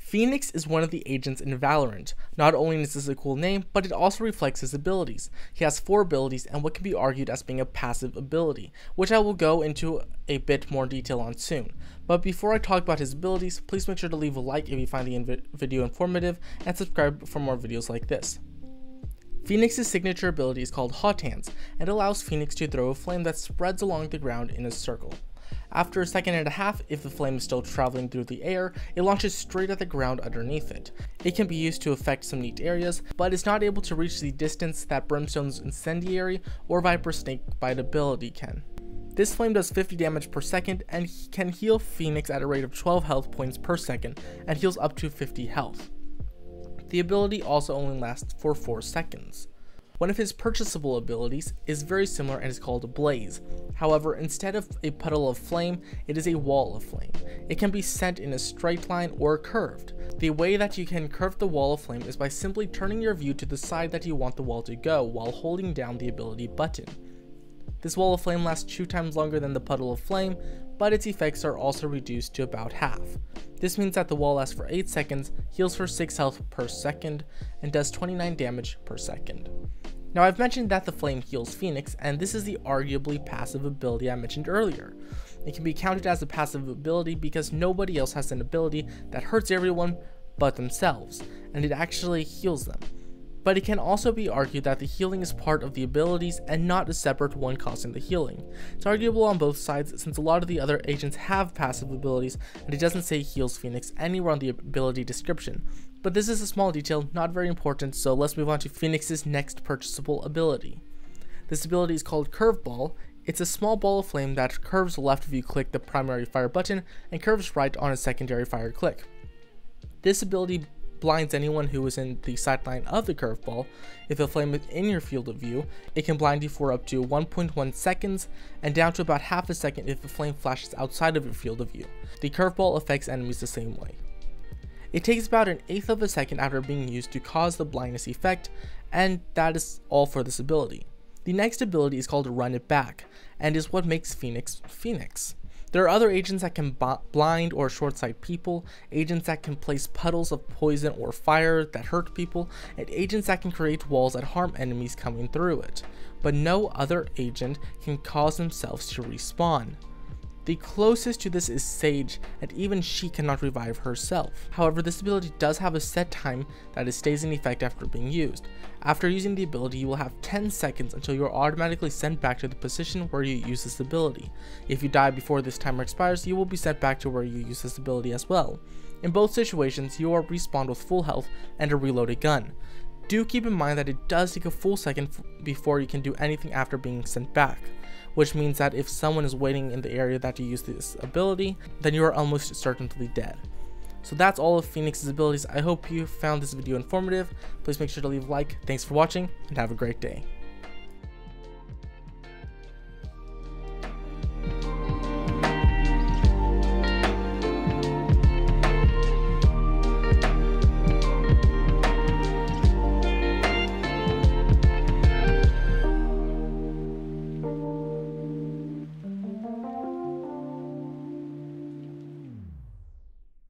Phoenix is one of the agents in Valorant. Not only is this a cool name, but it also reflects his abilities. He has 4 abilities and what can be argued as being a passive ability, which I will go into a bit more detail on soon. But before I talk about his abilities, please make sure to leave a like if you find the video informative and subscribe for more videos like this. Phoenix's signature ability is called Hot Hands and allows Phoenix to throw a flame that spreads along the ground in a circle. After a second and a half, if the flame is still traveling through the air, it launches straight at the ground underneath it. It can be used to affect some neat areas, but is not able to reach the distance that Brimstone's Incendiary or Viper's Snakebite ability can. This flame does 50 damage per second and can heal Phoenix at a rate of 12 health points per second and heals up to 50 health. The ability also only lasts for 4 seconds. One of his purchasable abilities is very similar and is called Blaze. However, instead of a puddle of flame, it is a wall of flame. It can be sent in a straight line or curved. The way that you can curve the wall of flame is by simply turning your view to the side that you want the wall to go while holding down the ability button. This wall of flame lasts 2 times longer than the puddle of flame, but its effects are also reduced to about half. This means that the wall lasts for 8 seconds, heals for 6 health per second, and does 29 damage per second. Now I've mentioned that the flame heals Phoenix, and this is the arguably passive ability I mentioned earlier. It can be counted as a passive ability because nobody else has an ability that hurts everyone but themselves, and it actually heals them. But it can also be argued that the healing is part of the abilities and not a separate one causing the healing. It's arguable on both sides since a lot of the other agents have passive abilities and it doesn't say heals Phoenix anywhere on the ability description. But this is a small detail, not very important, so let's move on to Phoenix's next purchasable ability. This ability is called Curveball. It's a small ball of flame that curves left if you click the primary fire button and curves right on a secondary fire click. This ability blinds anyone who is in the sightline of the curveball. If a flame is in your field of view, it can blind you for up to 1.1 seconds and down to about half a second if the flame flashes outside of your field of view. The curveball affects enemies the same way. It takes about 1/8 of a second after being used to cause the blindness effect, and that is all for this ability. The next ability is called Run It Back, and is what makes Phoenix Phoenix. There are other agents that can blind or short-sight people, agents that can place puddles of poison or fire that hurt people, and agents that can create walls that harm enemies coming through it. But no other agent can cause themselves to respawn. The closest to this is Sage, and even she cannot revive herself. However, this ability does have a set time that it stays in effect after being used. After using the ability, you will have 10 seconds until you are automatically sent back to the position where you use this ability. If you die before this timer expires, you will be sent back to where you use this ability as well. In both situations, you are respawned with full health and a reloaded gun. Do keep in mind that it does take a full second before you can do anything after being sent back, which means that if someone is waiting in the area that you use this ability, then you are almost certainly dead. So that's all of Phoenix's abilities. I hope you found this video informative. Please make sure to leave a like. Thanks for watching and have a great day.